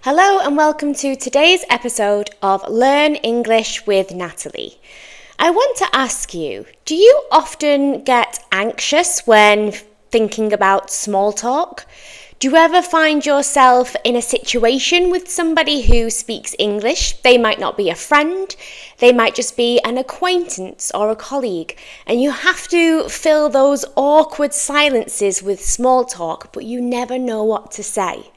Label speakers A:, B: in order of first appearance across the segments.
A: Hello and welcome to today's episode of Learn English with Natalie. I want to ask you, do you often get anxious when thinking about small talk? Do you ever find yourself in a situation with somebody who speaks English? They might not be a friend, they might just be an acquaintance or a colleague, and you have to fill those awkward silences with small talk, but you never know what to say.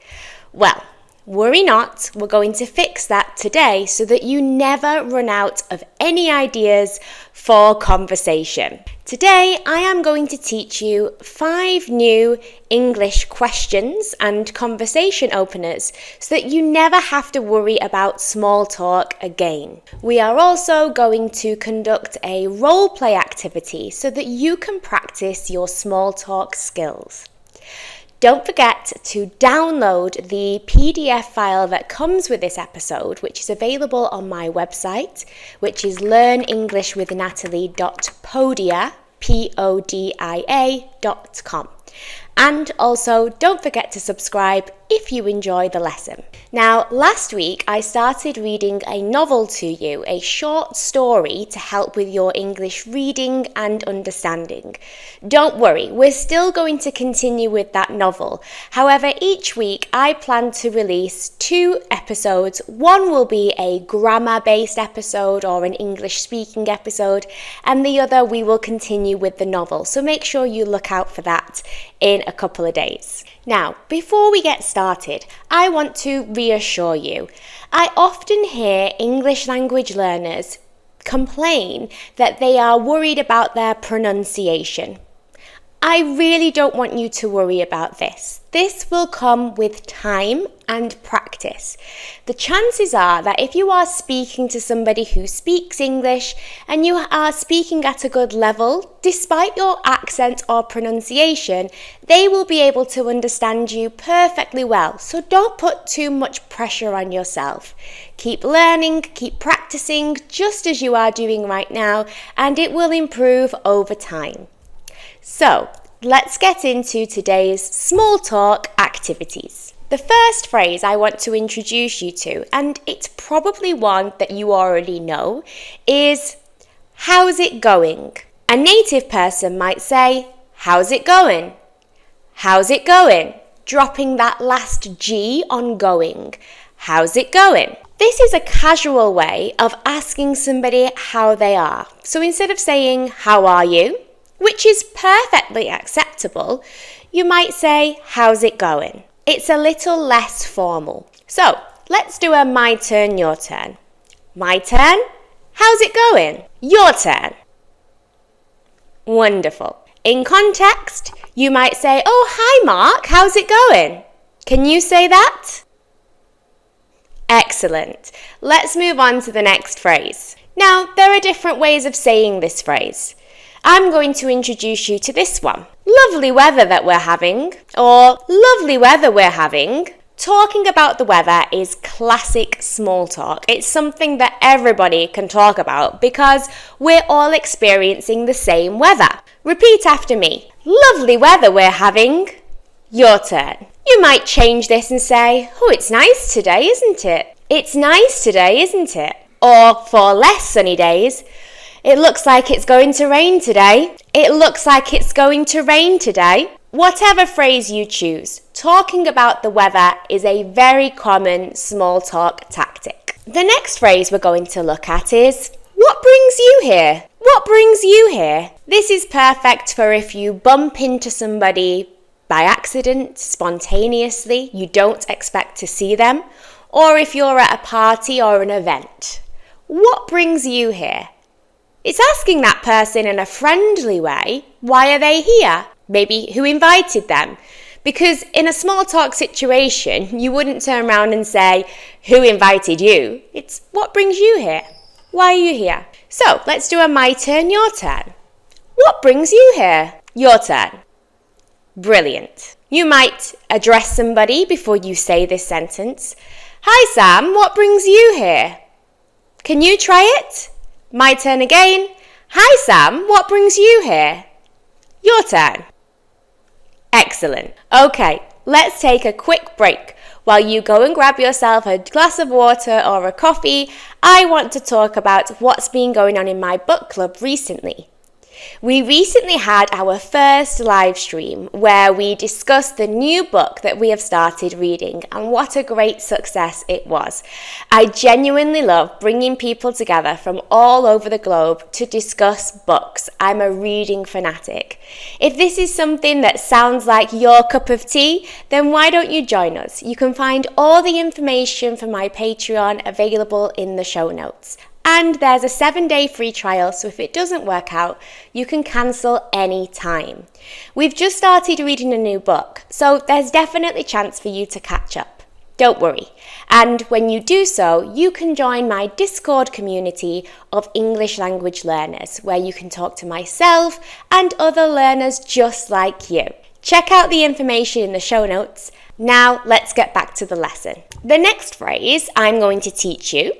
A: Well, worry not, we're going to fix that today so that you never run out of any ideas for conversation. Today, I am going to teach you 5 new English questions and conversation openers so that you never have to worry about small talk again. We are also going to conduct a role-play activity so that you can practice your small talk skills. Don't forget to download the PDF file that comes with this episode, which is available on my website, which is learnenglishwithnatalie.podia.com. And also, don't forget to subscribe if you enjoy the lesson. Now, last week I started reading a novel to you, a short story to help with your English reading and understanding. Don't worry, we're still going to continue with that novel. However, each week I plan to release 2 episodes. One will be a grammar-based episode or an English-speaking episode, and the other we will continue with the novel. So make sure you look out for that in a couple of days. Now, before we get started, I want to reassure you. I often hear English language learners complain that they are worried about their pronunciation. I really don't want you to worry about this. This will come with time and practice. The chances are that if you are speaking to somebody who speaks English and you are speaking at a good level, despite your accent or pronunciation, they will be able to understand you perfectly well. So don't put too much pressure on yourself. Keep learning, keep practicing just as you are doing right now, and it will improve over time. So, let's get into today's small talk activities. The first phrase I want to introduce you to, and it's probably one that you already know, is how's it going? A native person might say, how's it going? How's it going? Dropping that last G on going. How's it going? This is a casual way of asking somebody how they are. So instead of saying, how are you? Which is perfectly acceptable, you might say, how's it going? It's a little less formal. So, let's do a my turn, your turn. My turn? How's it going? Your turn. Wonderful. In context, you might say, oh, hi Mark, how's it going? Can you say that? Excellent. Let's move on to the next phrase. Now, there are different ways of saying this phrase. I'm going to introduce you to this one. Lovely weather that we're having, or lovely weather we're having. Talking about the weather is classic small talk. It's something that everybody can talk about because we're all experiencing the same weather. Repeat after me. Lovely weather we're having. Your turn. You might change this and say, oh, it's nice today, isn't it? It's nice today, isn't it? Or for less sunny days, it looks like it's going to rain today. It looks like it's going to rain today. Whatever phrase you choose, talking about the weather is a very common small talk tactic. The next phrase we're going to look at is, what brings you here? What brings you here? This is perfect for if you bump into somebody by accident, spontaneously, you don't expect to see them, or if you're at a party or an event. What brings you here? It's asking that person in a friendly way, why are they here? Maybe who invited them? Because in a small talk situation, you wouldn't turn around and say, who invited you? It's what brings you here? Why are you here? So let's do a my turn, your turn. What brings you here? Your turn. Brilliant. You might address somebody before you say this sentence. Hi Sam, what brings you here? Can you try it? My turn again. Hi Sam, what brings you here? Your turn. Excellent. Okay, let's take a quick break. while you go and grab yourself a glass of water or a coffee, I want to talk about what's been going on in my book club recently. We recently had our first live stream where we discussed the new book that we have started reading, and what a great success it was. I genuinely love bringing people together from all over the globe to discuss books. I'm a reading fanatic. If this is something that sounds like your cup of tea, then why don't you join us? You can find all the information for my Patreon available in the show notes. And there's a 7-day free trial, so if it doesn't work out, you can cancel any time. We've just started reading a new book, so there's definitely a chance for you to catch up. Don't worry. And when you do so, you can join my Discord community of English language learners, where you can talk to myself and other learners just like you. Check out the information in the show notes. Now, let's get back to the lesson. The next phrase I'm going to teach you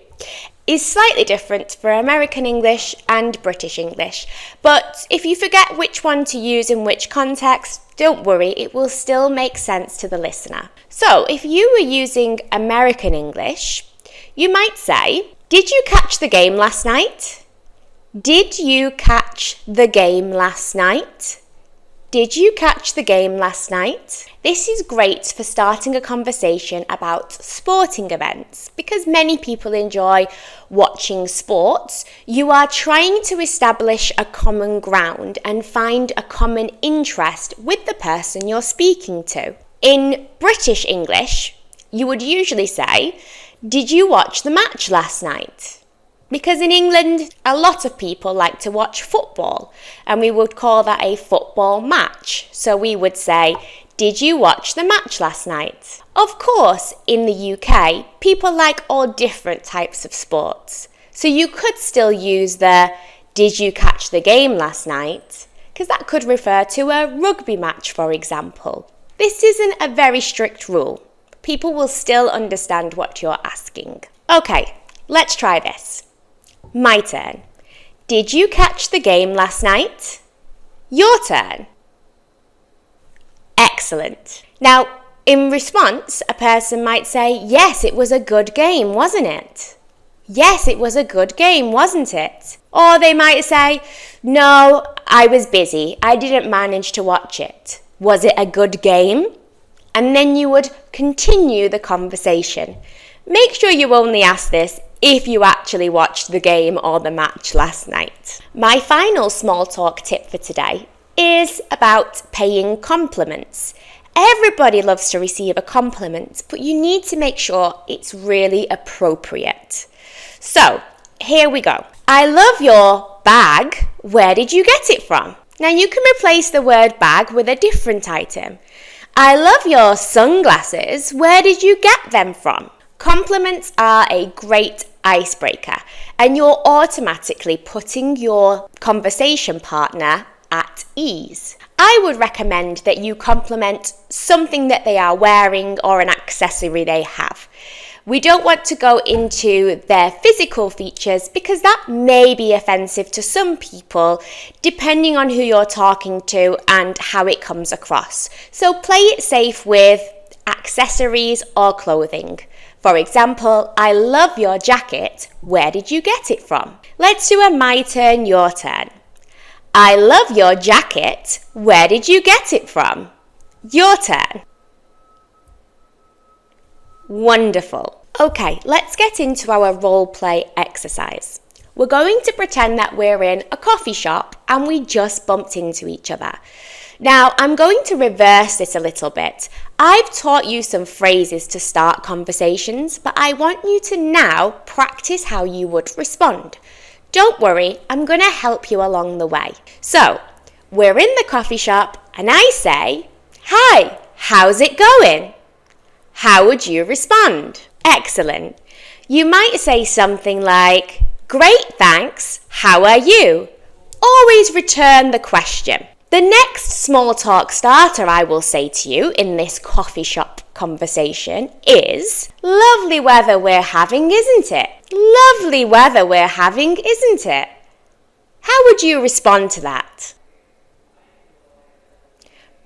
A: is slightly different for American English and British English. But if you forget which one to use in which context, don't worry, it will still make sense to the listener. So if you were using American English, you might say, "Did you catch the game last night?" Did you catch the game last night? Did you catch the game last night? This is great for starting a conversation about sporting events because many people enjoy watching sports. You are trying to establish a common ground and find a common interest with the person you're speaking to. In British English, you would usually say, "Did you watch the match last night?" Because in England, a lot of people like to watch football, and we would call that a football match. So we would say, "Did you watch the match last night?" Of course, in the UK, people like all different types of sports. So you could still use the "Did you catch the game last night?" because that could refer to a rugby match, for example. This isn't a very strict rule. People will still understand what you're asking. Okay, let's try this. My turn. Did you catch the game last night? Your turn. Excellent. Now, in response, a person might say, "Yes, it was a good game, wasn't it?" Yes, it was a good game, wasn't it? Or they might say, "No, I was busy. I didn't manage to watch it. Was it a good game?" And then you would continue the conversation. Make sure you only ask this if you actually watched the game or the match last night. My final small talk tip for today is about paying compliments. Everybody loves to receive a compliment, but you need to make sure it's really appropriate. So, here we go. "I love your bag. Where did you get it from?" Now you can replace the word bag with a different item. "I love your sunglasses. Where did you get them from?" Compliments are a great icebreaker, and you're automatically putting your conversation partner at ease. I would recommend that you compliment something that they are wearing or an accessory they have. We don't want to go into their physical features because that may be offensive to some people depending on who you're talking to and how it comes across. So play it safe with accessories or clothing. For example, "I love your jacket. Where did you get it from?" Let's do a my turn, your turn. "I love your jacket. Where did you get it from?" Your turn. Wonderful. Okay, let's get into our role play exercise. We're going to pretend that we're in a coffee shop and we just bumped into each other. Now, I'm going to reverse this a little bit. I've taught you some phrases to start conversations, but I want you to now practice how you would respond. Don't worry, I'm going to help you along the way. So, we're in the coffee shop and I say, "Hi, how's it going?" How would you respond? Excellent. You might say something like, "Great, thanks. How are you?" Always return the question. The next small talk starter I will say to you in this coffee shop conversation is, "Lovely weather we're having, isn't it? Lovely weather we're having, isn't it?" How would you respond to that?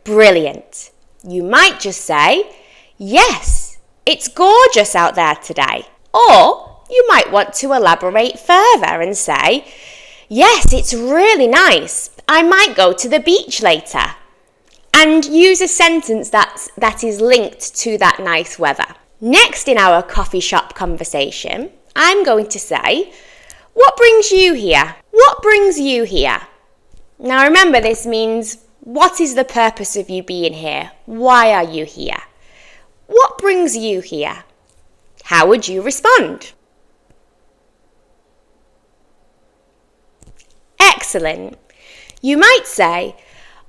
A: Brilliant. You might just say, "Yes, "It's gorgeous out there today." Or you might want to elaborate further and say, "Yes, it's really nice. I might go to the beach later." And use a sentence that is linked to that nice weather. Next in our coffee shop conversation, I'm going to say, "What brings you here? What brings you here?" Now remember, this means, what is the purpose of you being here? Why are you here? What brings you here? How would you respond? Excellent. You might say,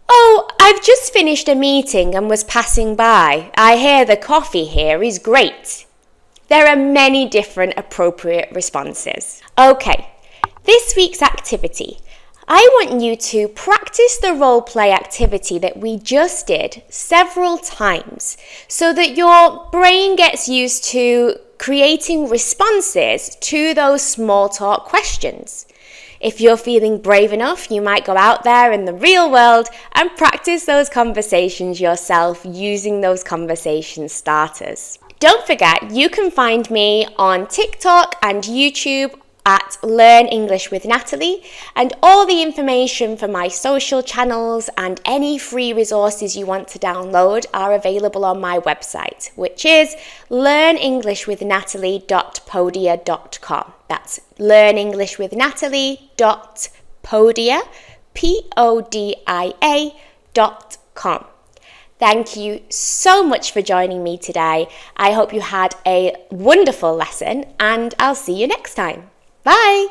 A: "Oh, I've just finished a meeting and was passing by. I hear the coffee here is great." There are many different appropriate responses. Okay, this week's activity. I want you to practice the role play activity that we just did several times so that your brain gets used to creating responses to those small talk questions. If you're feeling brave enough, you might go out there in the real world and practice those conversations yourself using those conversation starters. Don't forget, you can find me on TikTok and YouTube at Learn English with Natalie, and all the information for my social channels and any free resources you want to download are available on my website, which is learnenglishwithnatalie.podia.com. That's learnenglishwithnatalie.podia, Podia.com. Thank you so much for joining me today. I hope you had a wonderful lesson, and I'll see you next time. Bye!